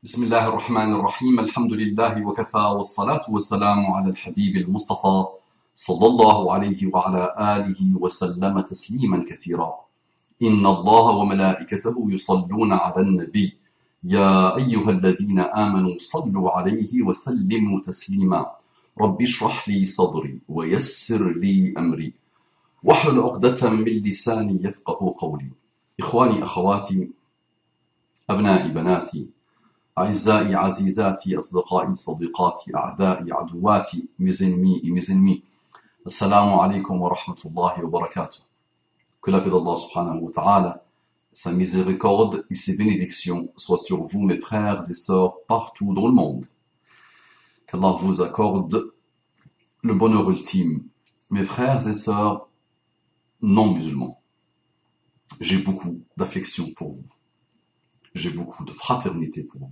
بسم الله الرحمن الرحيم الحمد لله وكفى والصلاة والسلام على الحبيب المصطفى صلى الله عليه وعلى آله وسلم تسليما كثيرا إن الله وملائكته يصلون على النبي يا أيها الذين آمنوا صلوا عليه وسلموا تسليما رب اشرح لي صدري ويسر لي أمري واحلل عقدة من لساني يفقه قولي إخواني أخواتي أبنائي بناتي أعزائي عزيزاتي أصدقائي صديقاتي أعدائي عدواتي mes ennemis et mes ennemis Assalamu alaikum wa rahmatullahi wa barakatuh. Que la paix d'Allah subhanahu wa ta'ala, sa miséricorde et ses bénédictions soient sur vous mes frères et sœurs partout dans le monde. Qu'Allah vous accorde le bonheur ultime. Mes frères et sœurs non musulmans, j'ai beaucoup d'affection pour vous. J'ai beaucoup de fraternité pour vous.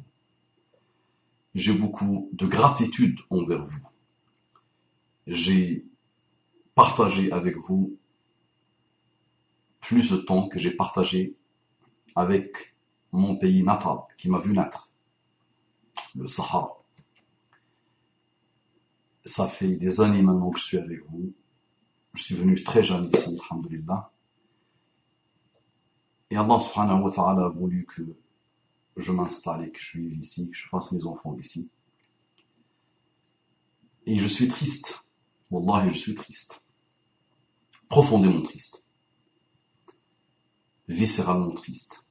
J'ai beaucoup de gratitude envers vous. J'ai partagé avec vous plus de temps que j'ai partagé avec mon pays natal, qui m'a vu naître, le Sahara. Ça fait des années maintenant que je suis avec vous. Je suis venu très jeune ici, alhamdulillah. Et Allah subhanahu wa ta'ala a voulu que je m'installe et que je vive ici, que je fasse mes enfants ici. Et je suis triste. Wallahi, je suis triste. Profondément triste. Viscéralement triste.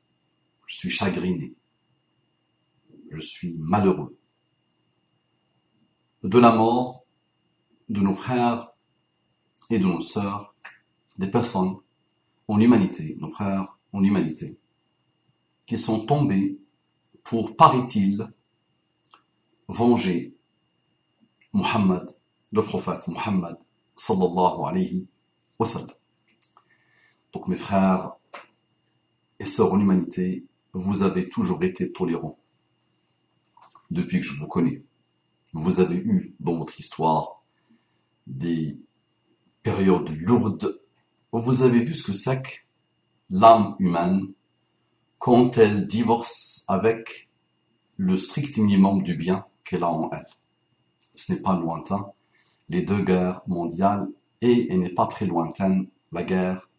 Je suis chagriné. Je suis malheureux. De la mort de nos frères et de nos sœurs, des personnes en humanité, nos frères en humanité, qui sont tombés pour, paraît-il, venger Muhammad, le prophète Muhammad, sallallahu alayhi wa sallam. Donc mes frères et sœurs en humanité, vous avez toujours été tolérants depuis que je vous connais. Vous avez eu dans votre histoire des périodes lourdes où vous avez vu ce que c'est que l'âme humaine quand elle divorce avec le strict minimum du bien qu'elle a en elle. Ce n'est pas lointain, les deux guerres mondiales, et elle n'est pas très lointaine, la guerre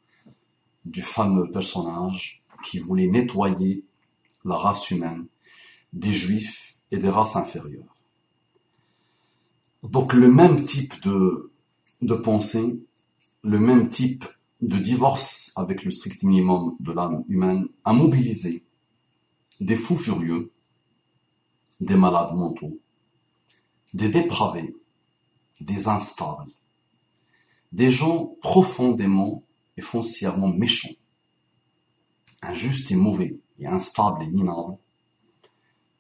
du fameux personnage qui voulait nettoyer la race humaine des juifs et des races inférieures. Donc le même type de pensée, le même type de divorce avec le strict minimum de l'âme humaine a mobilisé des fous furieux, des malades mentaux, des dépravés, des instables, des gens profondément et foncièrement méchants, injustes et mauvais, et instables et minables.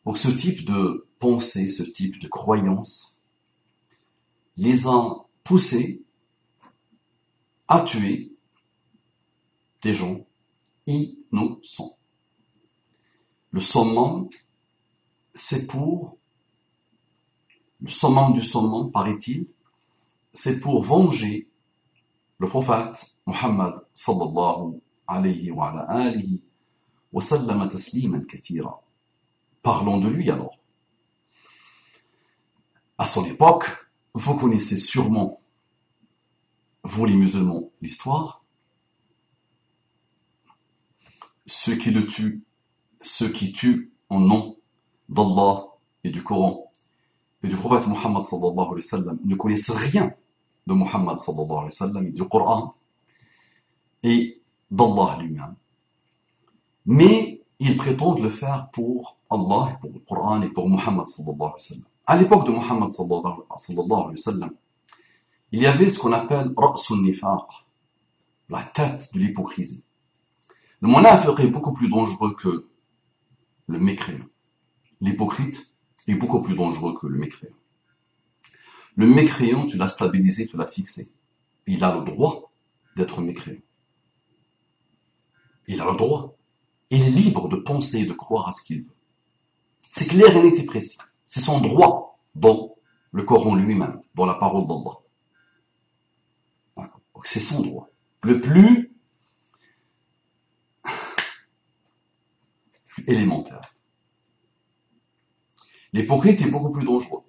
Donc ce type de pensée, ce type de croyance, les a poussés à tuer des gens innocents. Le summum du summum, paraît-il, c'est pour venger le prophète Muhammad sallallahu alayhi wa ala alihi wa sallam tasliman kathira. Parlons de lui alors. À son époque, vous connaissez sûrement, vous les musulmans, l'histoire. Ceux qui le tuent, ceux qui tuent en nom d'Allah et du Coran et du prophète Muhammad sallallahu alayhi wa sallam ne connaissent rien de Muhammad sallallahu alayhi wa sallam et du Coran et d'Allah lui-même. Mais ils prétendent le faire pour Allah, pour le Coran et pour Muhammad sallallahu alayhi wa sallam. À l'époque de Muhammad sallallahu alayhi wa sallam, il y avait ce qu'on appelle Ra'sun Nifaq, la tête de l'hypocrisie. Le munafiq est beaucoup plus dangereux que le mécréant. L'hypocrite est beaucoup plus dangereux que le mécréant. Le mécréant, tu l'as stabilisé, tu l'as fixé. Il a le droit d'être mécréant. Il a le droit. Il est libre de penser et de croire à ce qu'il veut. C'est clair et net et précis. C'est son droit dans le Coran lui-même, dans la parole d'Allah. Donc c'est son droit. Le plus élémentaire. L'hypocrite est beaucoup plus dangereux.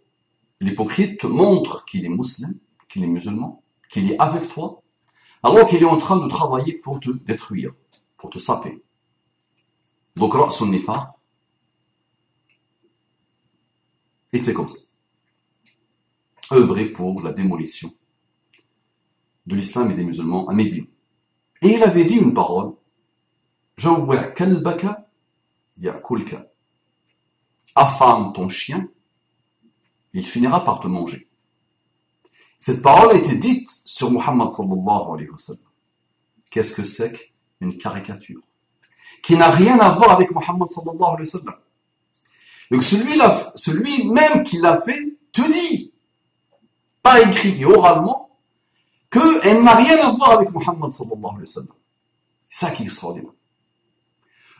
L'hypocrite te montre qu'il est musulman, qu'il est musulman, qu'il est avec toi, alors qu'il est en train de travailler pour te détruire, pour te saper. Donc, Ra'sun Nifaq était comme ça. Œuvrer pour la démolition de l'islam et des musulmans à Médine. Et il avait dit une parole, Jawwa' kalbaka ya'kulka. Affame ton chien, il finira par te manger. Cette parole a été dite sur Muhammad sallallahu alayhi wa sallam. Qu'est-ce que c'est qu'une caricature qui n'a rien à voir avec Muhammad sallallahu alayhi wa sallam. Donc celui même qui l'a fait te dit, pas écrit et oralement, qu'elle n'a rien à voir avec Muhammad sallallahu alayhi wa sallam. C'est ça qui est extraordinaire.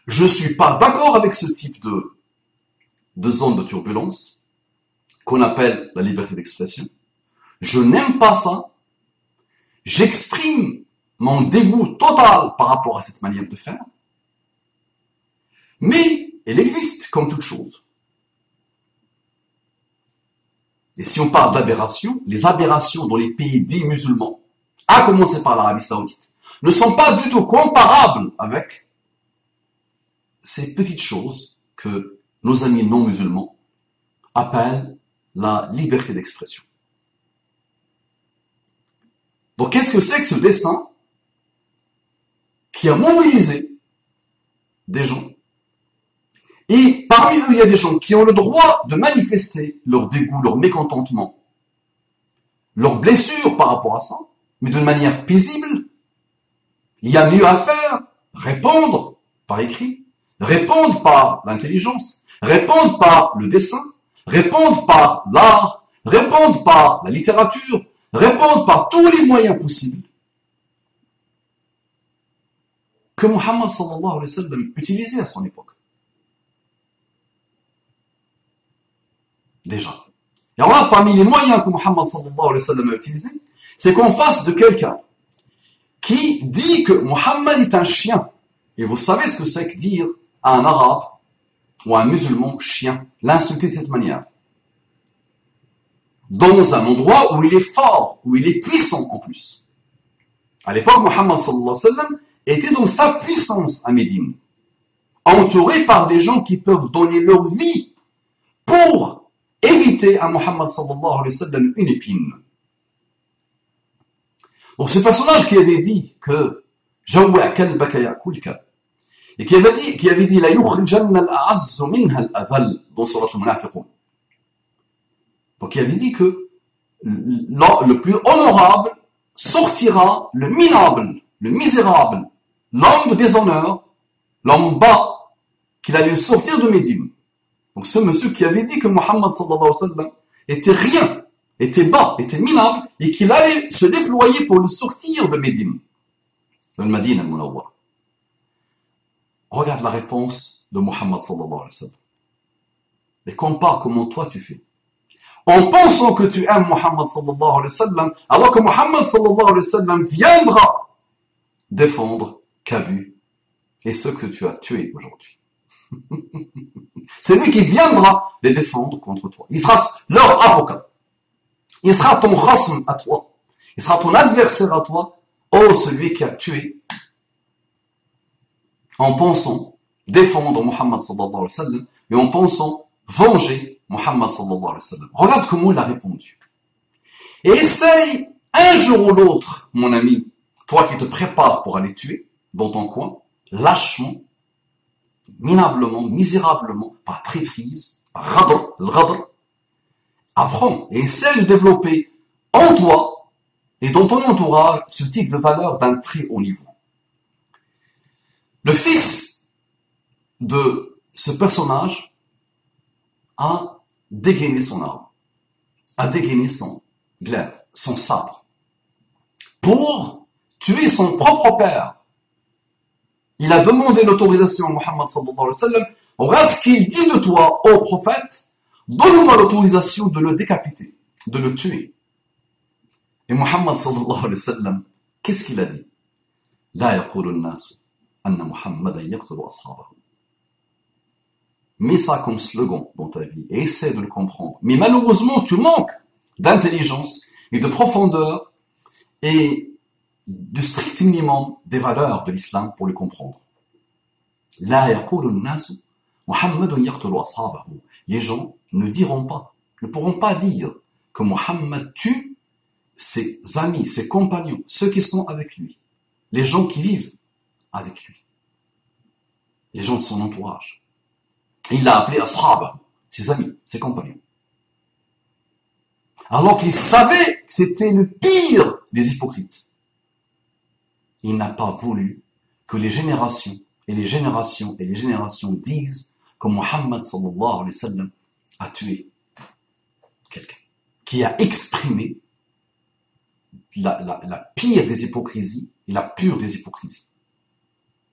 Je ne suis pas d'accord avec ce type de zone de turbulence qu'on appelle la liberté d'expression. Je n'aime pas ça. J'exprime mon dégoût total par rapport à cette manière de faire. Mais elle existe comme toute chose. Et si on parle d'aberrations, les aberrations dans les pays dits musulmans, à commencer par l'Arabie Saoudite, ne sont pas du tout comparables avec ces petites choses que nos amis non musulmans appellent la liberté d'expression. Donc qu'est-ce que c'est que ce dessin qui a mobilisé des gens? Et parmi eux, il y a des gens qui ont le droit de manifester leur dégoût, leur mécontentement, leur blessure par rapport à ça, mais d'une manière paisible. Il y a mieux à faire, répondre par écrit, répondre par l'intelligence, répondre par le dessin, répondre par l'art, répondre par la littérature, répondre par tous les moyens possibles que Muhammad sallallahu alayhi wa sallam utilisait à son époque. Déjà. Et alors là, parmi les moyens que Muhammad sallallahu alayhi wa sallam a utilisés, c'est qu'on fasse de quelqu'un qui dit que Muhammad est un chien. Et vous savez ce que c'est que dire à un arabe ou à un musulman chien, l'insulter de cette manière. Dans un endroit où il est fort, où il est puissant en plus. À l'époque, Muhammad sallallahu alayhi wa sallam était dans sa puissance à Médine, entouré par des gens qui peuvent donner leur vie pour éviter à Muhammad sallallahu alayhi wa sallam une épine. Donc ce personnage qui avait dit que Jawwa' kalbaka ya'kulka et qui avait dit la yukhrijanna al-a'azzu minha al-adhall dans surat al-Munafiqun. Donc il avait dit que le plus honorable sortira le minable, le misérable, l'homme de déshonneur, l'homme bas, qu'il allait sortir de Médine. Donc ce monsieur qui avait dit que Muhammad sallallahu alayhi wa sallam était rien, était bas, était minable, et qu'il allait se déployer pour le sortir de Médine, de Médine al-Munawwar. Regarde la réponse de Muhammad sallallahu alayhi wa sallam. Et compare comment toi tu fais. En pensant que tu aimes Muhammad sallallahu alayhi wa sallam, alors que Muhammad sallallahu alayhi wa sallam viendra défendre Kabu et ceux que tu as tués aujourd'hui. C'est lui qui viendra les défendre contre toi. Il sera leur avocat. Il sera ton khasm à toi. Il sera ton adversaire à toi. Oh, celui qui a tué en pensant défendre Muhammad sallallahu alayhi wa sallam et en pensant venger Muhammad sallallahu alayhi wa sallam. Regarde comment il a répondu. Et essaye un jour ou l'autre, mon ami, toi qui te prépares pour aller tuer dans ton coin, lâchement, minablement, misérablement, par traîtrise, par radr, apprends et essaie de développer en toi et dans ton entourage ce type de valeur d'un très haut niveau. Le fils de ce personnage a dégainé son arme, a dégainé son glaive, son sabre, pour tuer son propre père. Il a demandé l'autorisation à Muhammad sallallahu alayhi wa sallam. Regarde ce qu'il dit de toi, ô prophète, donne-moi l'autorisation de le décapiter, de le tuer. Et Muhammad sallallahu alayhi wa sallam, qu'est-ce qu'il a dit? La yaqulu an-nas anna Muhammadan yaqtulu ashabahu. Mets ça comme slogan dans ta vie et essaie de le comprendre. Mais malheureusement, tu manques d'intelligence et de profondeur et de strict minimum des valeurs de l'islam pour le comprendre. La yaqulu an-nasu Muhammadun yaqtulu ashabahu. Les gens ne diront pas, ne pourront pas dire que Muhammad tue ses amis, ses compagnons, ceux qui sont avec lui, les gens qui vivent avec lui, les gens de son entourage. Il l'a appelé ashab, ses amis, ses compagnons. Alors qu'il savait que c'était le pire des hypocrites. Il n'a pas voulu que les générations et les générations et les générations disent que Muhammad sallallahu alayhi wa sallam a tué quelqu'un qui a exprimé la pire des hypocrisies et la pure des hypocrisies,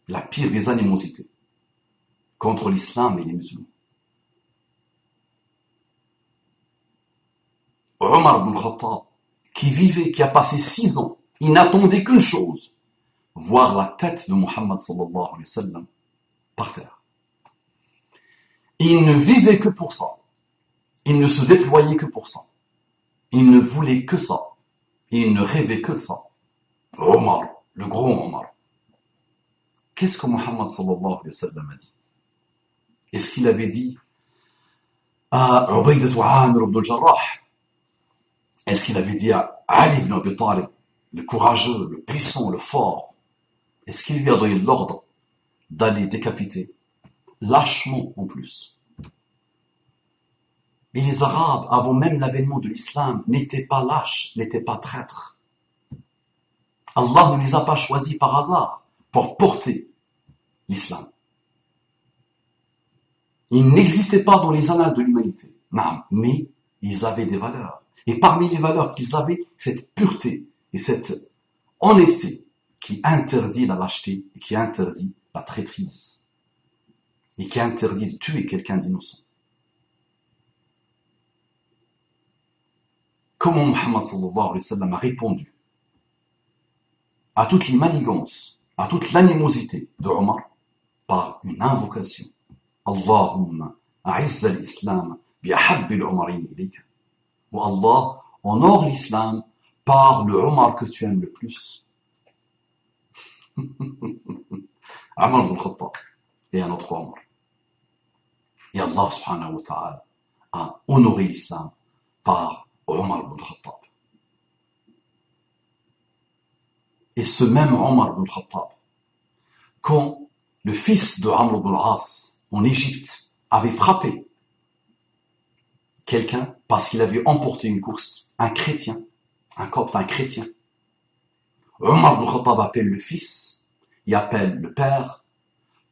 la pire des animosités contre l'islam et les musulmans. Omar ibn Khattab, qui vivait, qui a passé 6 ans, il n'attendait qu'une chose, voir la tête de Muhammad sallallahu alayhi wa sallam par terre. Il ne vivait que pour ça. Il ne se déployait que pour ça. Il ne voulait que ça. Il ne rêvait que de ça. Omar, le grand Omar. Qu'est-ce que Muhammad sallallahu alayhi wa sallam a dit? Est-ce qu'il avait dit à Ubaydah Amir ibn al-Jarrah? Est-ce qu'il avait dit à Ali ibn Abi Talib, le courageux, le puissant, le fort? Est-ce qu'il lui a donné l'ordre d'aller décapiter lâchement en plus? Et les Arabes, avant même l'avènement de l'islam, n'étaient pas lâches, n'étaient pas traîtres. Allah ne les a pas choisis par hasard pour porter l'islam. Ils n'existaient pas dans les annales de l'humanité, mais ils avaient des valeurs. Et parmi les valeurs qu'ils avaient, cette pureté et cette honnêteté qui interdit la lâcheté et qui interdit la traîtrise et qui interdit de tuer quelqu'un d'innocent. Comment Muhammad sallallahu alayhi wa sallam a répondu à toutes les manigances, à toute l'animosité de Omar par une invocation. Allahumma a'izz al-islam bi ahabbi al-umarin ilayka. Ou Allah, honore l'islam par le Omar que tu aimes le plus. Omar ibn Khattab et un autre Omar. Et Allah subhanahu wa ta'ala a honoré l'islam par Omar ibn Khattab. Et ce même Omar ibn Khattab, quand le fils de Amr ibn al-As en Égypte avait frappé quelqu'un parce qu'il avait emporté une course, un chrétien, un copte, un chrétien, Omar ibn Khattab appelle le fils et appelle le père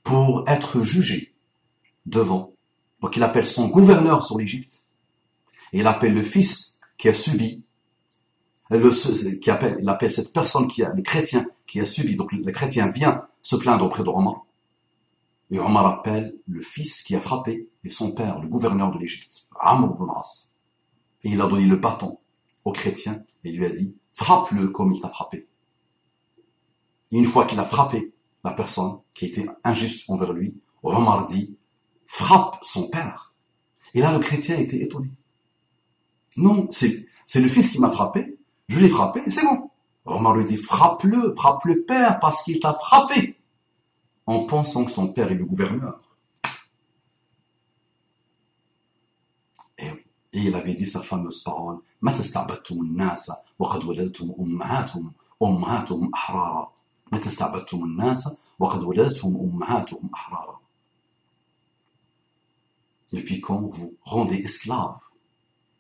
pour être jugé devant. Donc il appelle son gouverneur sur l'Égypte et il appelle le fils qui a subi, il appelle cette personne le chrétien qui a subi. Donc le chrétien vient se plaindre auprès de Omar. Et Omar appelle le fils qui a frappé et son père, le gouverneur de l'Égypte, Amr ibn al-As. Et il a donné le bâton au chrétien et lui a dit, frappe-le comme il t'a frappé. Et une fois qu'il a frappé la personne qui était injuste envers lui, Omar dit, frappe son père. Et là, le chrétien était étonné. Non, c'est le fils qui m'a frappé, je l'ai frappé et c'est bon. Omar lui dit, frappe le père parce qu'il t'a frappé. En pensant que son père est le gouverneur. Et oui. Et il avait dit sa fameuse parole, متى استعبدتم الناس وقد ولدتهم أمهاتهم أحرارا. متى استعبدتم الناس وقد ولدتهم أمهاتهم أحرارا. Depuis quand vous rendez esclaves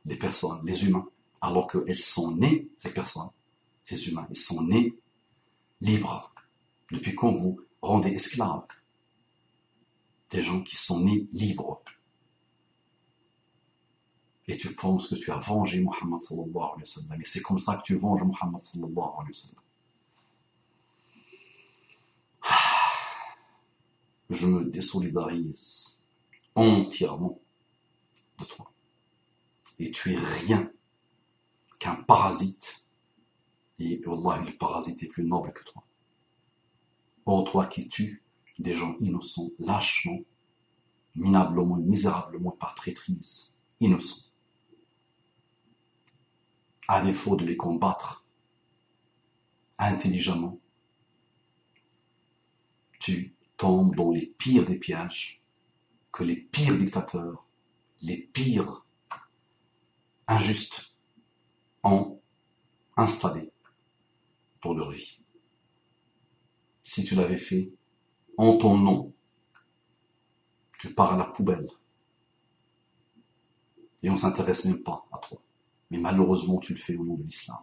les personnes, les humains, alors qu'elles sont nées, ces personnes, ces humains, ils sont nés libres. Depuis quand vous rendez esclaves des gens qui sont nés libres. Et tu penses que tu as vengé Muhammad sallallahu alayhi wa sallam. Et c'est comme ça que tu venges Muhammad sallallahu alayhi wa sallam. Je me désolidarise entièrement de toi. Et tu es rien qu'un parasite. Et Wallah, le parasite est plus noble que toi. Ô toi qui tues des gens innocents lâchement, minablement, misérablement, par traîtrise, innocents. À défaut de les combattre intelligemment, tu tombes dans les pires des pièges que les pires dictateurs, les pires injustes ont installés pour leur vie. Si tu l'avais fait en ton nom, tu pars à la poubelle. Et on ne s'intéresse même pas à toi. Mais malheureusement, tu le fais au nom de l'islam.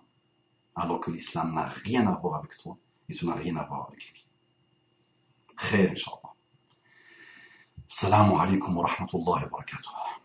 Alors que l'islam n'a rien à voir avec toi et tu n'as rien à voir avec lui. Khair, Inch'Allah. Assalamu alaikum wa rahmatullahi wa barakatuh.